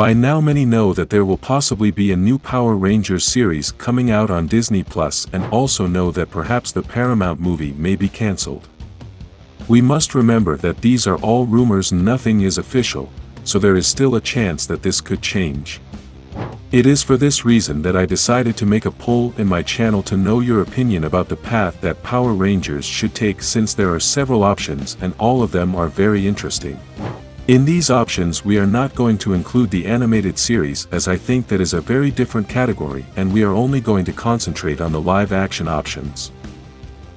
By now many know that there will possibly be a new Power Rangers series coming out on Disney Plus, and also know that perhaps the Paramount movie may be cancelled. We must remember that these are all rumors and nothing is official, so there is still a chance that this could change. It is for this reason that I decided to make a poll in my channel to know your opinion about the path that Power Rangers should take, since there are several options and all of them are very interesting. In these options we are not going to include the animated series, as I think that is a very different category, and we are only going to concentrate on the live-action options.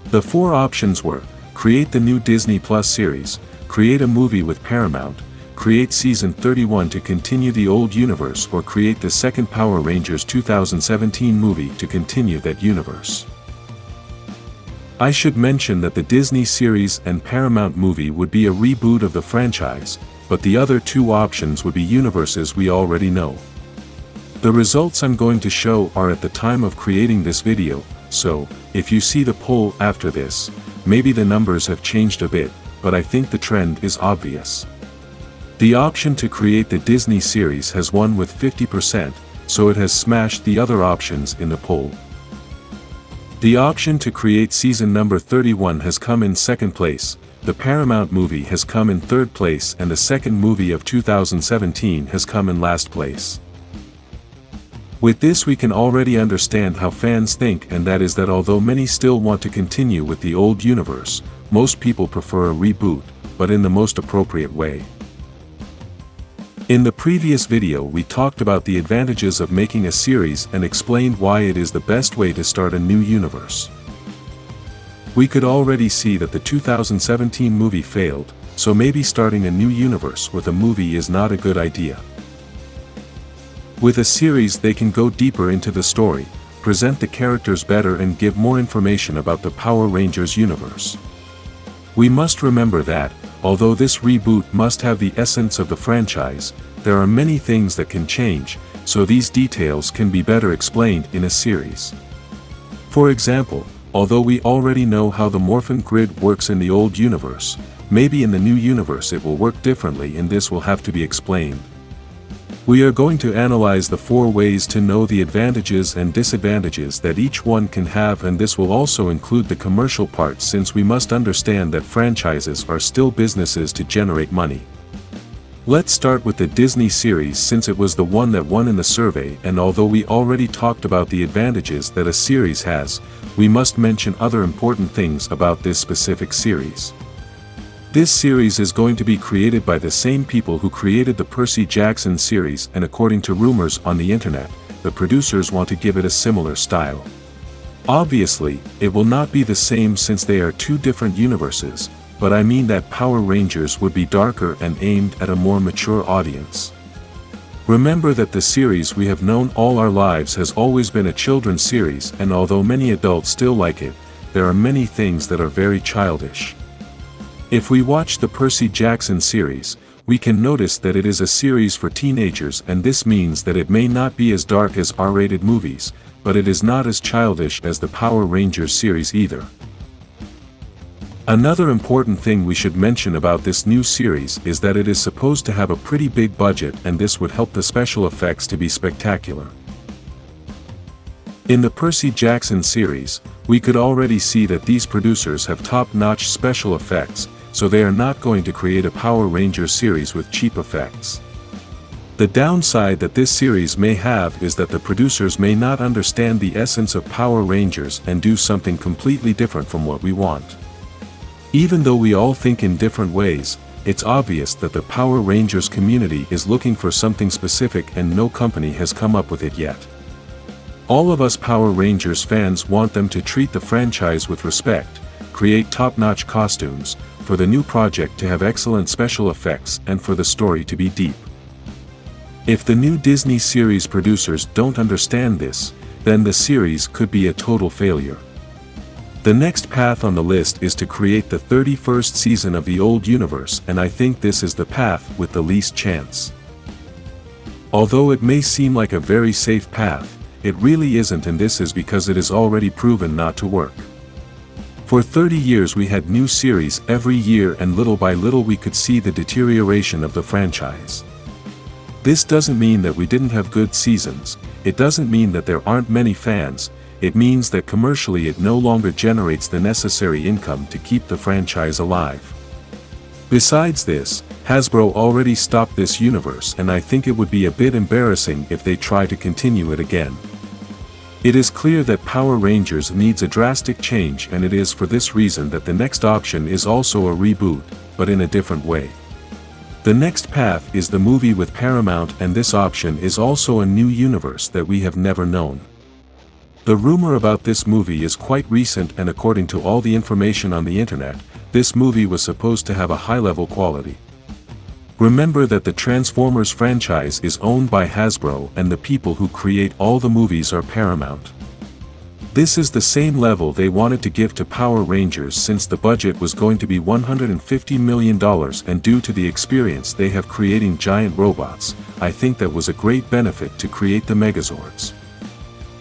The 4 options were: create the new Disney Plus series, create a movie with Paramount, create Season 31 to continue the old universe, or create the second Power Rangers 2017 movie to continue that universe. I should mention that the Disney series and Paramount movie would be a reboot of the franchise, but the other 2 options would be universes we already know. The results I'm going to show are at the time of creating this video, so, if you see the poll after this, maybe the numbers have changed a bit, but I think the trend is obvious. The option to create the Disney series has won with 50%, so it has smashed the other options in the poll. The option to create season number 31 has come in second place, the Paramount movie has come in third place, and the second movie of 2017 has come in last place. With this we can already understand how fans think, and that is that although many still want to continue with the old universe, most people prefer a reboot, but in the most appropriate way. In the previous video we talked about the advantages of making a series and explained why it is the best way to start a new universe. We could already see that the 2017 movie failed, so maybe starting a new universe with a movie is not a good idea. With a series they can go deeper into the story, present the characters better, and give more information about the Power Rangers universe. We must remember that, although this reboot must have the essence of the franchise, there are many things that can change, so these details can be better explained in a series. For example, although we already know how the Morphin grid works in the old universe, maybe in the new universe it will work differently, and this will have to be explained. We are going to analyze the 4 ways to know the advantages and disadvantages that each one can have, and this will also include the commercial part, since we must understand that franchises are still businesses to generate money. Let's start with the Disney series, since it was the one that won in the survey, and although we already talked about the advantages that a series has, we must mention other important things about this specific series. This series is going to be created by the same people who created the Percy Jackson series, and according to rumors on the internet, the producers want to give it a similar style. Obviously, it will not be the same since they are 2 different universes, but I mean that Power Rangers would be darker and aimed at a more mature audience. Remember that the series we have known all our lives has always been a children's series, and although many adults still like it, there are many things that are very childish. If we watch the Percy Jackson series, we can notice that it is a series for teenagers, and this means that it may not be as dark as R-rated movies, but it is not as childish as the Power Rangers series either. Another important thing we should mention about this new series is that it is supposed to have a pretty big budget, and this would help the special effects to be spectacular. In the Percy Jackson series, we could already see that these producers have top-notch special effects, so they are not going to create a Power Rangers series with cheap effects. The downside that this series may have is that the producers may not understand the essence of Power Rangers and do something completely different from what we want. Even though we all think in different ways, it's obvious that the Power Rangers community is looking for something specific, and no company has come up with it yet. All of us Power Rangers fans want them to treat the franchise with respect, create top-notch costumes, for the new project to have excellent special effects, and for the story to be deep. If the new Disney series producers don't understand this, then the series could be a total failure. The next path on the list is to create the 31st season of the old universe, and I think this is the path with the least chance. Although it may seem like a very safe path, it really isn't, and this is because it is already proven not to work. For 30 years we had new series every year, and little by little we could see the deterioration of the franchise. This doesn't mean that we didn't have good seasons, it doesn't mean that there aren't many fans, it means that commercially it no longer generates the necessary income to keep the franchise alive. Besides this, Hasbro already stopped this universe, and I think it would be a bit embarrassing if they try to continue it again. It is clear that Power Rangers needs a drastic change, and it is for this reason that the next option is also a reboot, but in a different way. The next path is the movie with Paramount, and this option is also a new universe that we have never known. The rumor about this movie is quite recent, and according to all the information on the internet, this movie was supposed to have a high-level quality. Remember that the Transformers franchise is owned by Hasbro, and the people who create all the movies are Paramount. This is the same level they wanted to give to Power Rangers, since the budget was going to be $150 million, and due to the experience they have creating giant robots, I think that was a great benefit to create the Megazords.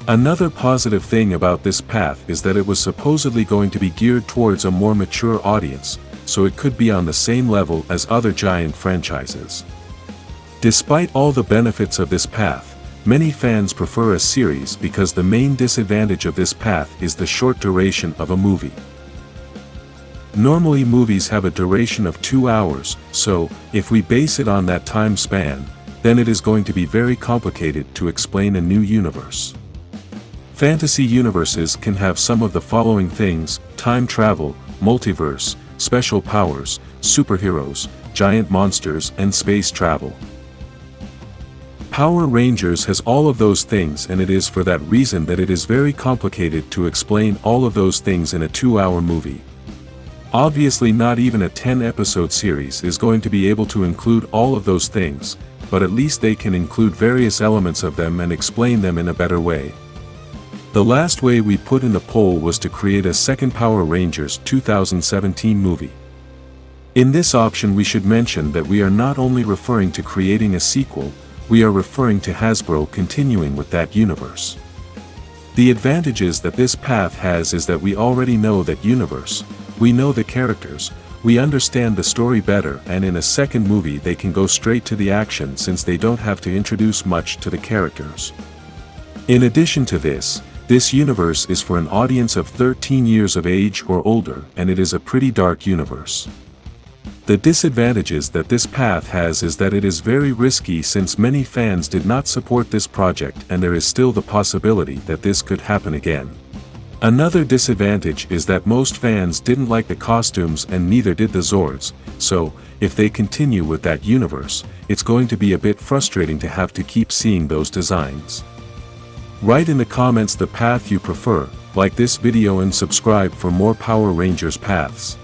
Another positive thing about this path is that it was supposedly going to be geared towards a more mature audience, so it could be on the same level as other giant franchises. Despite all the benefits of this path, many fans prefer a series because the main disadvantage of this path is the short duration of a movie. Normally movies have a duration of 2 hours, so, if we base it on that time span, then it is going to be very complicated to explain a new universe. Fantasy universes can have some of the following things: time travel, multiverse, special powers, superheroes, giant monsters, and space travel. Power Rangers has all of those things, and it is for that reason that it is very complicated to explain all of those things in a 2-hour movie. Obviously not even a 10-episode series is going to be able to include all of those things, but at least they can include various elements of them and explain them in a better way. The last way we put in the poll was to create a second Power Rangers 2017 movie. In this option we should mention that we are not only referring to creating a sequel, we are referring to Hasbro continuing with that universe. The advantages that this path has is that we already know that universe, we know the characters, we understand the story better, and in a second movie they can go straight to the action since they don't have to introduce much to the characters. In addition to this universe is for an audience of 13 years of age or older, and it is a pretty dark universe. The disadvantages that this path has is that it is very risky since many fans did not support this project, and there is still the possibility that this could happen again. Another disadvantage is that most fans didn't like the costumes and neither did the Zords, so, if they continue with that universe, it's going to be a bit frustrating to have to keep seeing those designs. Write in the comments the path you prefer, like this video and subscribe for more Power Rangers paths.